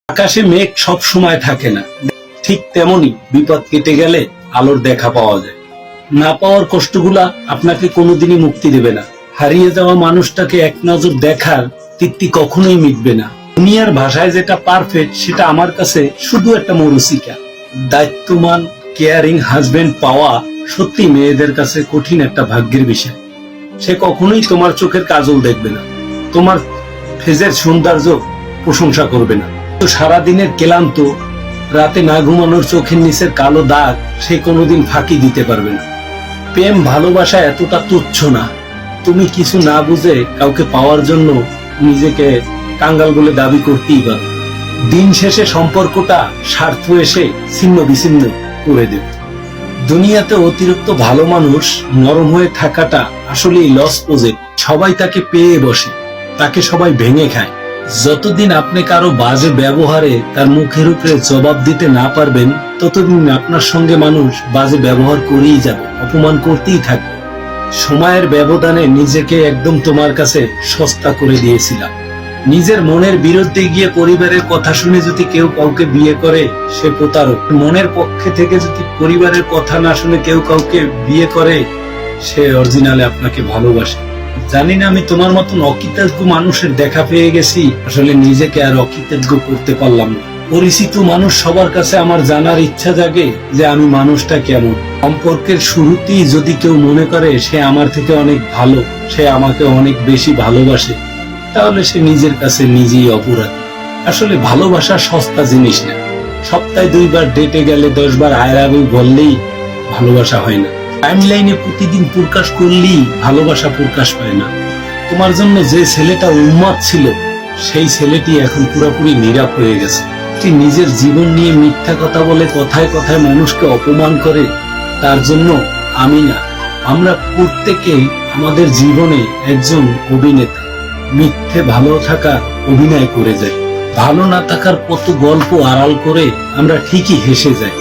আকাশে মেঘ সব সময় থাকে না, ঠিক তেমনি বিপদ কেটে গেলে আলোর দেখা পাওয়া যায়। না পাওয়ার কষ্টগুলা আপনাকে কোনোদিনই মুক্তি দেবে না। হারিয়ে যাওয়া মানুষটাকে এক নজর দেখার তৃপ্তি কখনোই মিটবে না। দুনিয়ার ভাষায় যেটা পারফেক্ট, সেটা আমার কাছে শুধু একটা মরুচিকা। দায়িত্বমান কেয়ারিং হাজবেন্ড পাওয়া সত্যি মেয়েদের কাছে কঠিন একটা ভাগ্যের বিষয়। সে কখনোই তোমার চোখের কাজল দেখবে না, তোমার ফেজের সৌন্দর্য প্রশংসা করবে না। তো সারাদিনের ক্লান্ত, রাতে না ঘুমানোর চোখের নিচের কালো দাগ সে কোনোদিন ফাঁকি দিতে পারবে না। প্রেম ভালোবাসা এতটা তুচ্ছ না। তুমি কিছু না বুঝে কাউকে পাওয়ার জন্য নিজেকে কাঙ্গাল বলে দাবি করতেই পারো। দিন শেষে সম্পর্কটা স্বার্থ এসে ছিন্ন বিচ্ছিন্ন করে দেবে। দুনিয়াতে অতিরিক্ত ভালো মানুষ নরম হয়ে থাকাটা আসলেই লস প্রজেক্ট। সবাই তাকে পেয়ে বসে, তাকে সবাই ভেঙে খায়। যতদিন আপনি কারো বাজে ব্যবহারে তার মুখের উপরে জবাব দিতে না পারবেন, ততদিন আপনার সঙ্গে মানুষ বাজে ব্যবহার করেই যাবে, অপমান করতেই থাকবে। সময়ের ব্যবধানে নিজেকে একদম তোমার কাছে সস্তা করে দিয়েছিলাম। নিজের মনের বিরুদ্ধে গিয়ে পরিবারের কথা শুনে যদি কেউ কাউকে বিয়ে করে, সে প্রতারক। মনের পক্ষে থেকে যদি পরিবারের কথা না শুনে কেউ কাউকে বিয়ে করে, সে অরিজিনালে আপনাকে ভালোবাসে। জানি না আমি তোমার মতন অকৃতজ্ঞ মানুষের দেখা পেয়ে গেছি, আসলে নিজেকে আর অকৃতজ্ঞ করতে পারলাম না। পরিচিত মানুষ সবার কাছে আমার জানার ইচ্ছা জাগে যে আমি মানুষটা কেমন। সম্পর্কের শুরুতেই যদি কেউ মনে করে সে আমার থেকে অনেক ভালো, সে আমাকে অনেক বেশি ভালোবাসে, তাহলে সে নিজের কাছে নিজেই অপরাধী। আসলে ভালোবাসা সস্তা জিনিস না। সপ্তাহে 2 বার ডেটে গেলে 10 বার আই লাভ ইউ বললেই ভালোবাসা হয় না। টাইমলাইনে প্রতিদিন প্রকাশ করলেই ভালোবাসা প্রকাশ পায় না। তোমার জন্য যে ছেলেটা উন্মাদ ছিল, সেই ছেলেটি এখন পুরোপুরি নীরব হয়ে গেছে। নিজের জীবন নিয়ে মিথ্যা কথা বলে কথায় কথায় মানুষকে অপমান করে, তার জন্য আমি না, আমরা প্রত্যেকেই আমাদের জীবনে একজন অভিনেতা। মিথ্যে ভালো থাকার অভিনয় করে যাই, ভালো না থাকার কত গল্প আড়াল করে আমরা ঠিকই হেসে যাই।